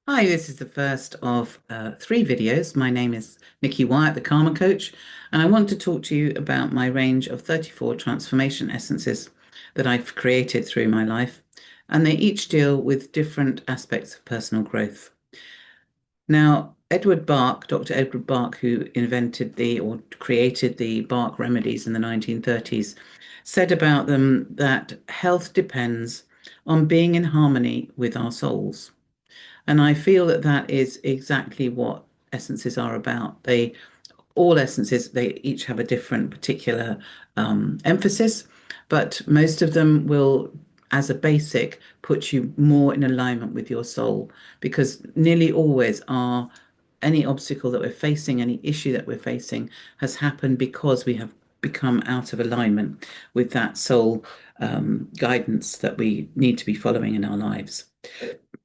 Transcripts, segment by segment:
Hi, this is the first of three videos. My name is Nikki Wyatt, the Karma Coach, and I want to talk to you about my range of 34 transformation essences that I've created through my life, and they each deal with different aspects of personal growth. Now, Dr. Edward Bach, who invented or created the Bach remedies in the 1930s, said about them that health depends on being in harmony with our souls. And I feel that that is exactly what essences are about. All essences, they each have a different particular emphasis, but most of them will, as a basic, put you more in alignment with your soul, because nearly always any obstacle that we're facing, any issue that we're facing, has happened because we have become out of alignment with that soul guidance that we need to be following in our lives.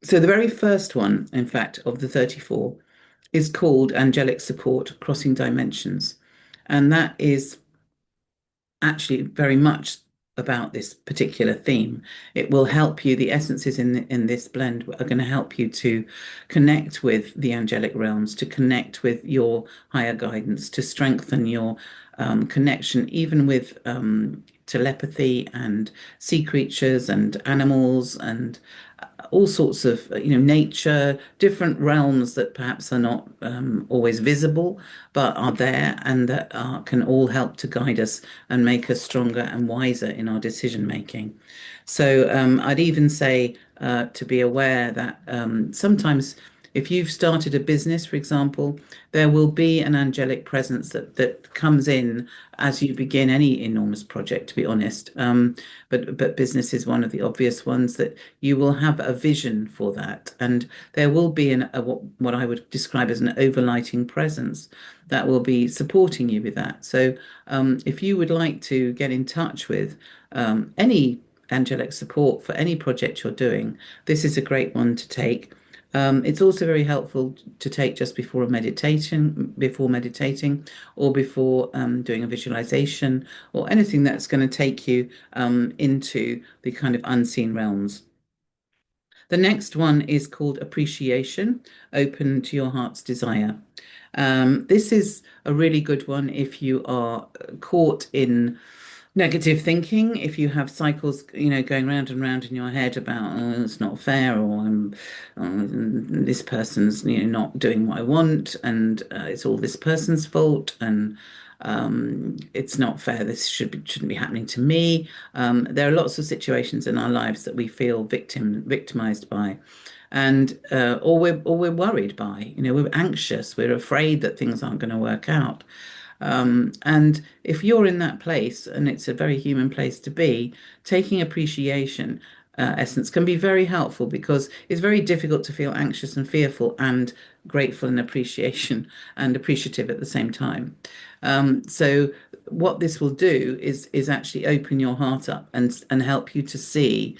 So the very first one, in fact, of the 34 is called Angelic Support Crossing Dimensions. And that is actually very much about this particular theme. It will help you, the essences in this blend are going to help you to connect with the angelic realms, to connect with your higher guidance, to strengthen your connection, even with telepathy and sea creatures and animals and all sorts of nature, different realms that perhaps are not always visible but are there, and that can all help to guide us and make us stronger and wiser in our decision making. So I'd even say to be aware that sometimes if you've started a business, for example, there will be an angelic presence that comes in as you begin any enormous project, to be honest. But business is one of the obvious ones that you will have a vision for that, and there will be what I would describe as an overlighting presence that will be supporting you with that. So if you would like to get in touch with any angelic support for any project you're doing, this is a great one to take. It's also very helpful to take just before meditating, or before doing a visualization, or anything that's going to take you into the kind of unseen realms. The next one is called Appreciation, Open to Your Heart's Desire. This is a really good one if you are caught in negative thinking, if you have cycles, going round and round in your head about, oh, it's not fair, or this person's, not doing what I want, and it's all this person's fault, and it's not fair. Shouldn't be happening to me. There are lots of situations in our lives that we feel victimized by, and or we're worried by. We're anxious. We're afraid that things aren't going to work out. And if you're in that place, and it's a very human place to be, taking appreciation essence can be very helpful, because it's very difficult to feel anxious and fearful and grateful and appreciative at the same time. So what this will do is actually open your heart up and help you to see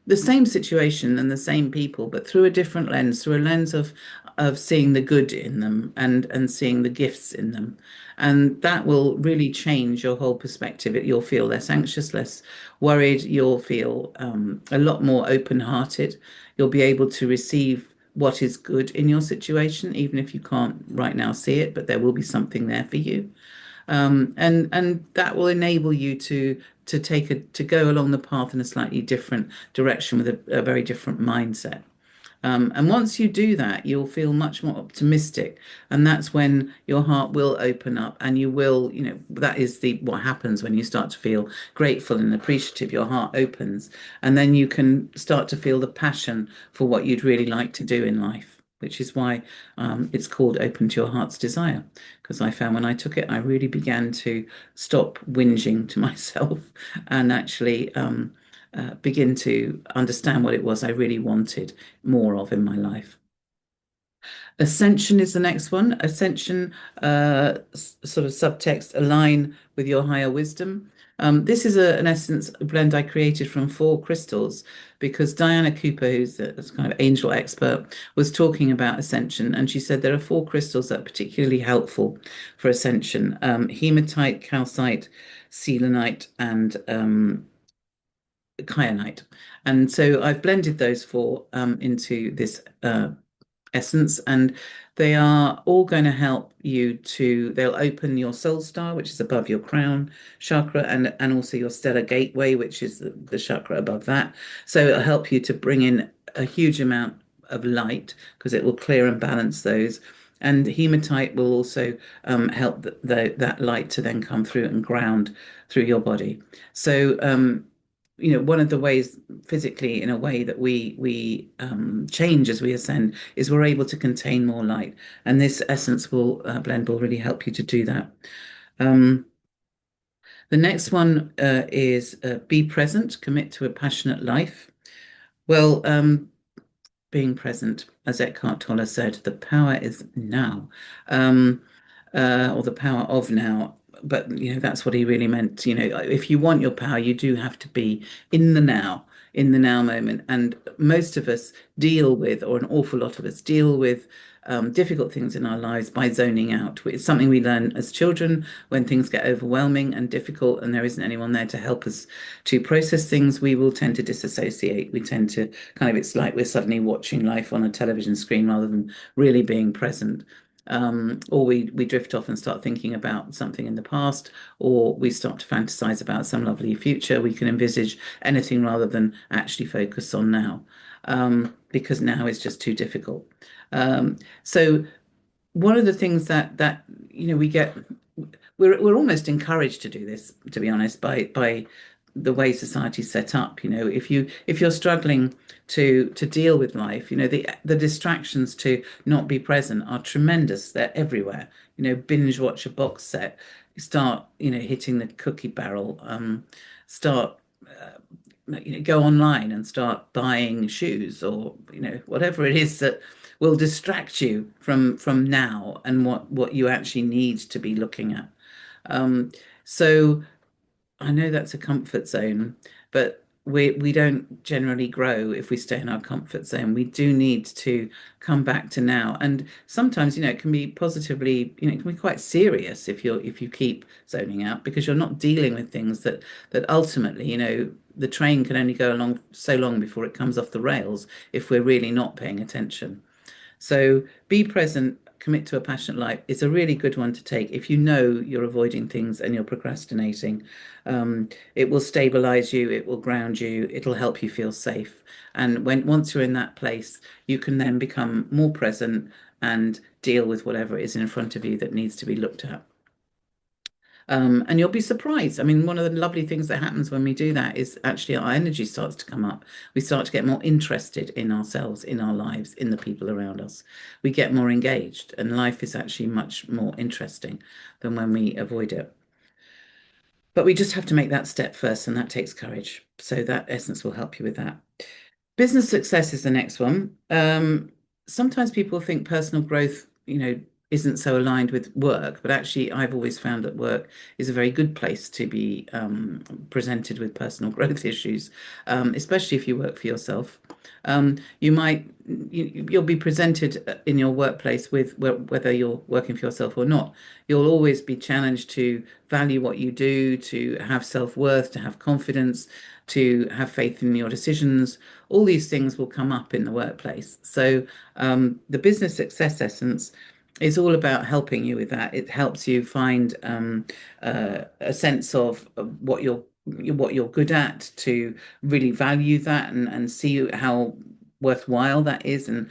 the same situation and the same people, but through a different lens, through a lens of seeing the good in them and seeing the gifts in them. And that will really change your whole perspective. You'll feel less anxious, less worried. You'll feel a lot more open-hearted. You'll be able to receive what is good in your situation, even if you can't right now see it, but there will be something there for you. And that will enable you to go along the path in a slightly different direction with a very different mindset. And once you do that, you'll feel much more optimistic, and that's when your heart will open up, and that is the what happens when you start to feel grateful and appreciative. Your heart opens, and then you can start to feel the passion for what you'd really like to do in life, which is why it's called Open to Your Heart's Desire. Because I found when I took it, I really began to stop whinging to myself and actually begin to understand what it was I really wanted more of in my life. Ascension is the next one. Ascension, sort of subtext, align with your higher wisdom. This is an essence blend I created from four crystals, because Diana Cooper, who's a kind of angel expert, was talking about ascension, and she said there are four crystals that are particularly helpful for ascension: hematite, calcite, selenite, and kyanite. And so I've blended those four into this essence, and they are all going to help you they'll open your soul star, which is above your crown chakra, and also your stellar gateway, which is the chakra above that. So it'll help you to bring in a huge amount of light because it will clear and balance those. And hematite will also help that light to then come through and ground through your body. So one of the ways physically, in a way that we change as we ascend, is we're able to contain more light, and this essence blend will really help you to do that. Um, the next one is be present, commit to a passionate life. Well, being present, as Eckhart Tolle said, the power is now, um, or the power of now. But that's what he really meant. If you want your power, you do have to be in the now, in the now moment. And most of us deal with, or an awful lot of us deal with, difficult things in our lives by zoning out. It's something we learn as children when things get overwhelming and difficult, and there isn't anyone there to help us to process things. We will tend to disassociate. We tend to it's like we're suddenly watching life on a television screen rather than really being present. Or we drift off and start thinking about something in the past, or we start to fantasize about some lovely future. We can envisage anything rather than actually focus on now, because now is just too difficult. So one of the things that we get, we're almost encouraged to do this, to be honest, by the way society's set up. If you're struggling to deal with life, the distractions to not be present are tremendous. They're everywhere. Binge watch a box set, start hitting the cookie barrel, start go online and start buying shoes, or whatever it is that will distract you from now and what you actually need to be looking at. So I know that's a comfort zone, but we don't generally grow if we stay in our comfort zone. We do need to come back to now. And sometimes, it can be positively, it can be quite serious if you keep zoning out, because you're not dealing with things that ultimately, the train can only go along so long before it comes off the rails if we're really not paying attention. So be present, commit to a passionate life is a really good one to take if you know you're avoiding things and you're procrastinating. It will stabilize you, it will ground you, it'll help you feel safe. And once you're in that place, you can then become more present and deal with whatever is in front of you that needs to be looked at. And you'll be surprised. I mean, one of the lovely things that happens when we do that is actually our energy starts to come up. We start to get more interested in ourselves, in our lives, in the people around us. We get more engaged, and life is actually much more interesting than when we avoid it. But we just have to make that step first, and that takes courage. So that essence will help you with that. Business success is the next one. Sometimes people think personal growth, isn't so aligned with work, but actually, I've always found that work is a very good place to be presented with personal growth issues, especially if you work for yourself. You'll be presented in your workplace with whether you're working for yourself or not. You'll always be challenged to value what you do, to have self-worth, to have confidence, to have faith in your decisions. All these things will come up in the workplace. So the business success essence is all about helping you with that. It helps you find a sense of what you're good at, to really value that and see how worthwhile that is, and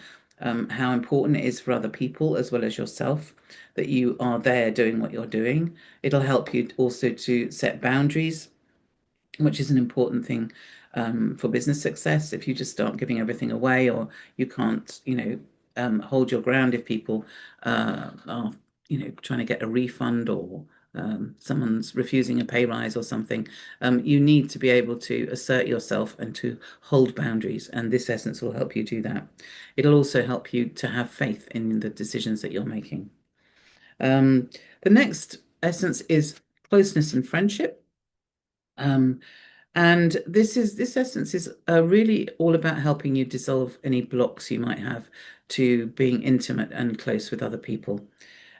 how important it is for other people as well as yourself that you are there doing what you're doing. It'll help you also to set boundaries, which is an important thing for business success. If you just start giving everything away, or you can't, hold your ground if people are, trying to get a refund, or someone's refusing a pay rise or something, you need to be able to assert yourself and to hold boundaries. And this essence will help you do that. It'll also help you to have faith in the decisions that you're making. Um, the next essence is closeness and friendship. Um, and this essence is really all about helping you dissolve any blocks you might have to being intimate and close with other people.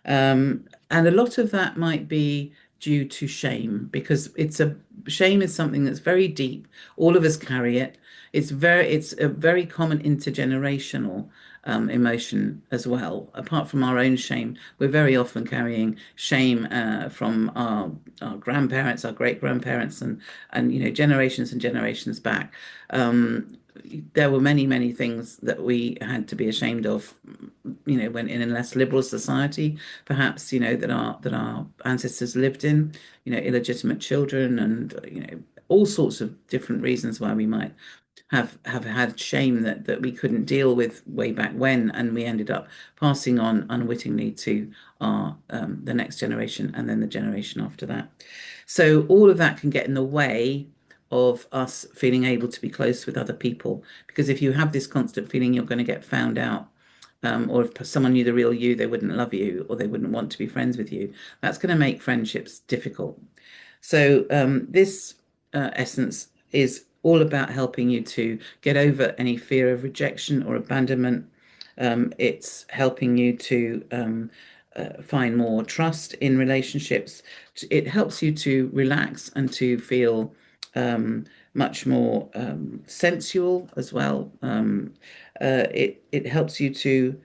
And a lot of that might be due to shame, because shame is something that's very deep. All of us carry it. It's a very common intergenerational emotion as well. Apart from our own shame, we're very often carrying shame from our grandparents, our great grandparents, and generations and generations back. Um, there were many things that we had to be ashamed of, when in a less liberal society, perhaps, that our ancestors lived in, illegitimate children, and all sorts of different reasons why we might have had shame that we couldn't deal with way back when, and we ended up passing on unwittingly to our the next generation and then the generation after that. So all of that can get in the way of us feeling able to be close with other people, because if you have this constant feeling you're going to get found out, or if someone knew the real you, they wouldn't love you or they wouldn't want to be friends with you, that's going to make friendships difficult. So this essence is all about helping you to get over any fear of rejection or abandonment. It's helping you to find more trust in relationships. It helps you to relax and to feel much more sensual as well. It helps you to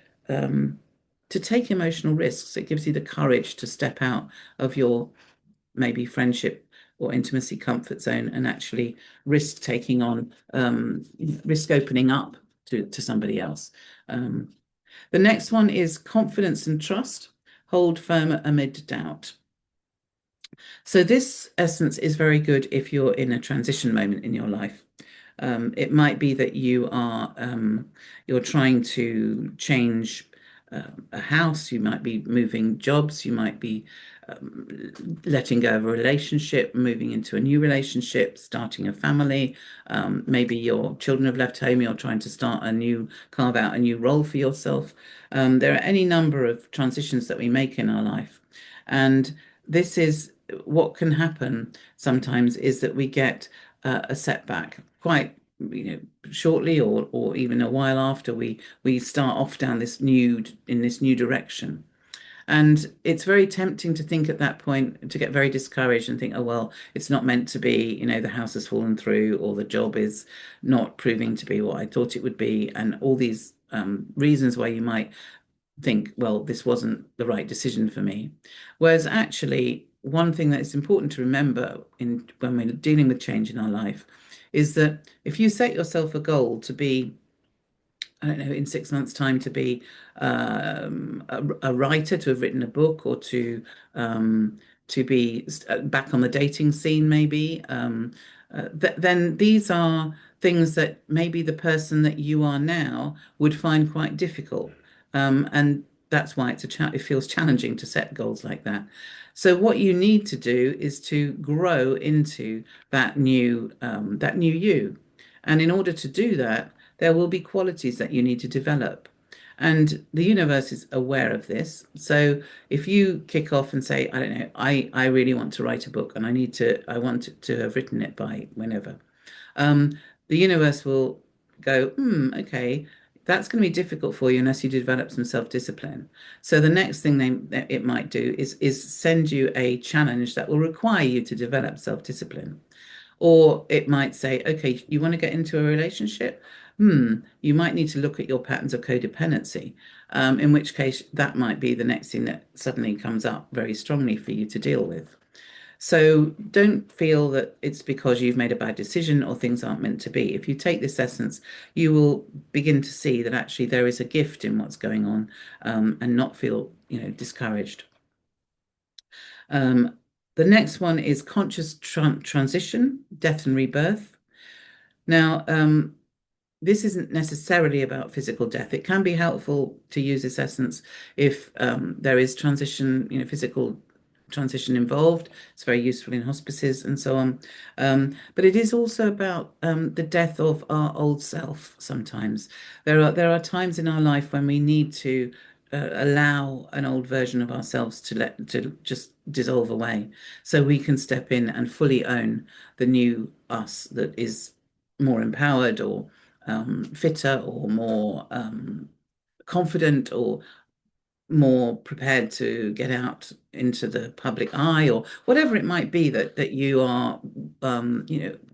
take emotional risks. It gives you the courage to step out of your maybe friendship or intimacy comfort zone and actually risk taking on, risk opening up to somebody else. Um, the next one is confidence and trust. Hold firm amid doubt. So this essence is very good if you're in a transition moment in your life. It might be that you're trying to change a house. You might be moving jobs. You might be letting go of a relationship, moving into a new relationship, starting a family. Maybe your children have left home. You're trying to carve out a new role for yourself. There are any number of transitions that we make in our life, and this is what can happen sometimes is that we get a setback quite shortly, or even a while after we start off down this new direction. And it's very tempting to think at that point, to get very discouraged and think, oh, well, it's not meant to be, the house has fallen through, or the job is not proving to be what I thought it would be, and all these reasons why you might think, well, this wasn't the right decision for me. Whereas actually, one thing that is important to remember when we're dealing with change in our life is that if you set yourself a goal to be, I don't know, in 6 months' time to be a writer, to have written a book, or to be back on the dating scene, maybe, then these are things that maybe the person that you are now would find quite difficult. And that's why it feels challenging to set goals like that. So what you need to do is to grow into that new you. And in order to do that, there will be qualities that you need to develop. And the universe is aware of this. So if you kick off and say, I don't know, I really want to write a book, and I want to have written it by whenever, um, the universe will go, okay, that's going to be difficult for you unless you develop some self-discipline. So the next thing it might do is send you a challenge that will require you to develop self-discipline. Or it might say, okay, you want to get into a relationship? You might need to look at your patterns of codependency, in which case that might be the next thing that suddenly comes up very strongly for you to deal with. So don't feel that it's because you've made a bad decision or things aren't meant to be. If you take this essence, you will begin to see that actually there is a gift in what's going on, and not feel, discouraged. Um, the next one is conscious transition, death and rebirth. Now, this isn't necessarily about physical death. It can be helpful to use this essence if there is transition, physical transition involved. It's very useful in hospices and so on. But it is also about the death of our old self sometimes. There are times in our life when we need to allow an old version of ourselves to just dissolve away, so we can step in and fully own the new us that is more empowered, or fitter, or more confident, or more prepared to get out into the public eye, or whatever it might be that you are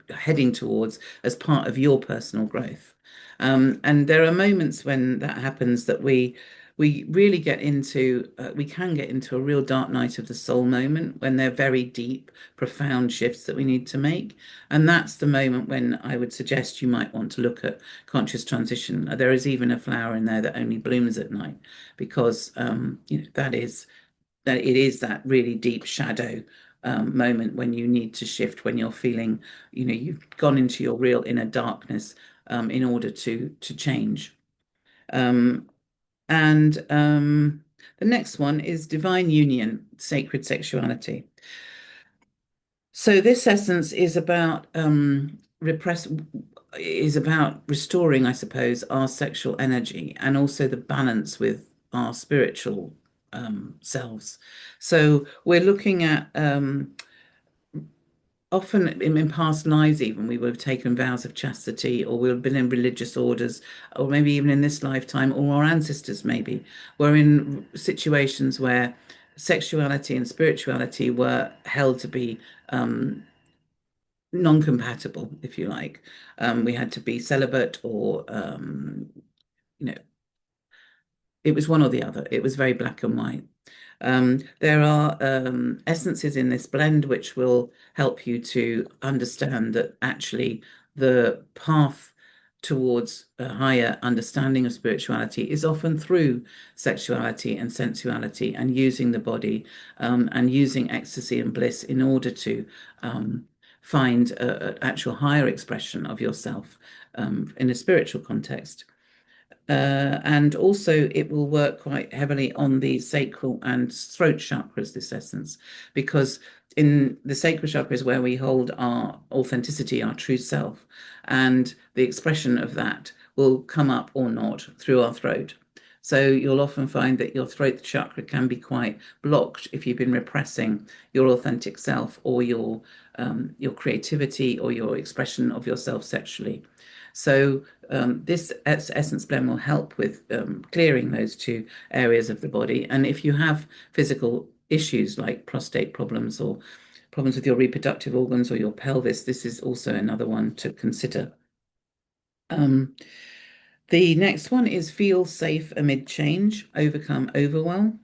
heading towards as part of your personal growth. And there are moments when that happens that we really get into we can get into a real dark night of the soul moment, when they're very deep, profound shifts that we need to make. And that's the moment when I would suggest you might want to look at conscious transition. There is even a flower in there that only blooms at night, because that it is that really deep shadow moment when you need to shift, when you're feeling, you've gone into your real inner darkness, in order to change. Um, and the next one is divine union, sacred sexuality. So this essence is about restoring, I suppose, our sexual energy, and also the balance with our spiritual selves. So we're looking at, often in past lives, even we would have taken vows of chastity, or we've been in religious orders, or maybe even in this lifetime, or our ancestors maybe were in situations where sexuality and spirituality were held to be non-compatible, if you like. We had to be celibate, or you know, it was one or the other. It was very black and white. There are essences in this blend which will help you to understand that actually the path towards a higher understanding of spirituality is often through sexuality and sensuality, and using the body, and using ecstasy and bliss in order to find an actual higher expression of yourself, in a spiritual context. And also, it will work quite heavily on the sacral and throat chakras, this essence, because in the sacral chakra is where we hold our authenticity, our true self, and the expression of that will come up or not through our throat. So you'll often find that your throat chakra can be quite blocked if you've been repressing your authentic self, or your creativity, or your expression of yourself sexually. So this essence blend will help with clearing those two areas of the body. And if you have physical issues like prostate problems, or problems with your reproductive organs or your pelvis, this is also another one to consider. Um, the next one is feel safe amid change, overcome overwhelm.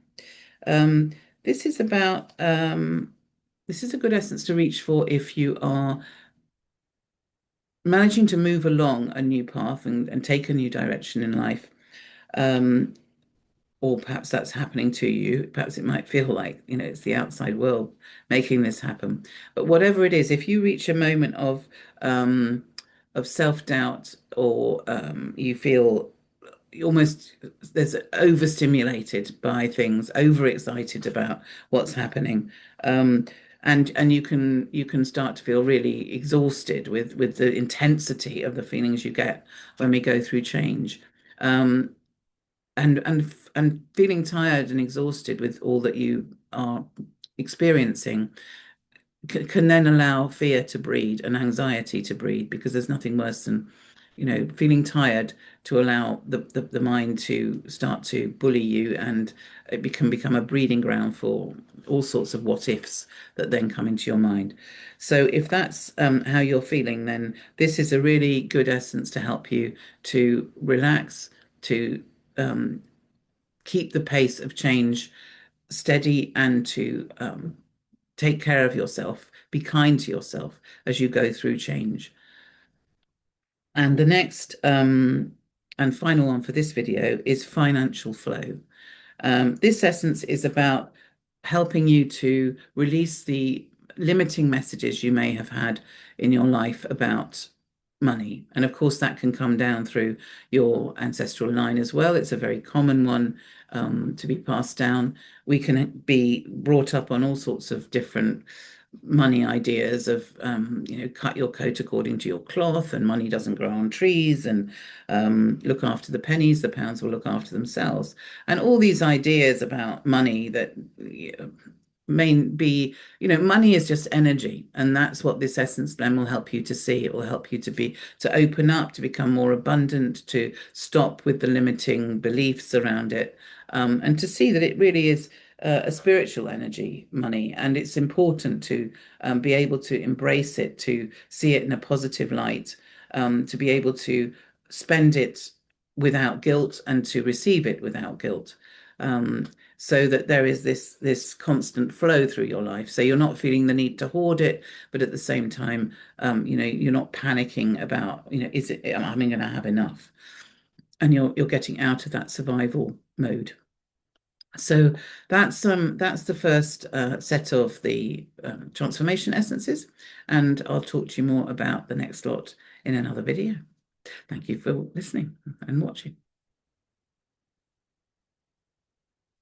Um, this is about this is a good essence to reach for if you are managing to move along a new path, and take a new direction in life. Um, or perhaps that's happening to you. Perhaps it might feel like, it's the outside world making this happen. But whatever it is, if you reach a moment of self-doubt, or you feel almost there's overstimulated by things, overexcited about what's happening, and you can start to feel really exhausted with the intensity of the feelings you get when we go through change. Um, and feeling tired and exhausted with all that you are experiencing can then allow fear to breed and anxiety to breed, because there's nothing worse than, feeling tired, to allow the mind to start to bully you, and can become a breeding ground for all sorts of what ifs that then come into your mind. So if that's how you're feeling, then this is a really good essence to help you to relax, to um, keep the pace of change steady, and to take care of yourself, be kind to yourself as you go through change. And the next and final one for this video is financial flow. This essence is about helping you to release the limiting messages you may have had in your life about money. And of course, that can come down through your ancestral line as well. It's a very common one to be passed down. We can be brought up on all sorts of different money ideas of, cut your coat according to your cloth, and money doesn't grow on trees, and look after the pennies, the pounds will look after themselves. And all these ideas about money that be, money is just energy, and that's what this essence blend will help you to see. It will help you to open up, to become more abundant, to stop with the limiting beliefs around it, and to see that it really is a spiritual energy, money, and it's important to be able to embrace it, to see it in a positive light, to be able to spend it without guilt and to receive it without guilt. Um, so that there is this constant flow through your life. So you're not feeling the need to hoard it, but at the same time, you're not panicking about, is it, am I going to have enough? And you're getting out of that survival mode. So that's the first set of the transformation essences, and I'll talk to you more about the next lot in another video. Thank you for listening and watching.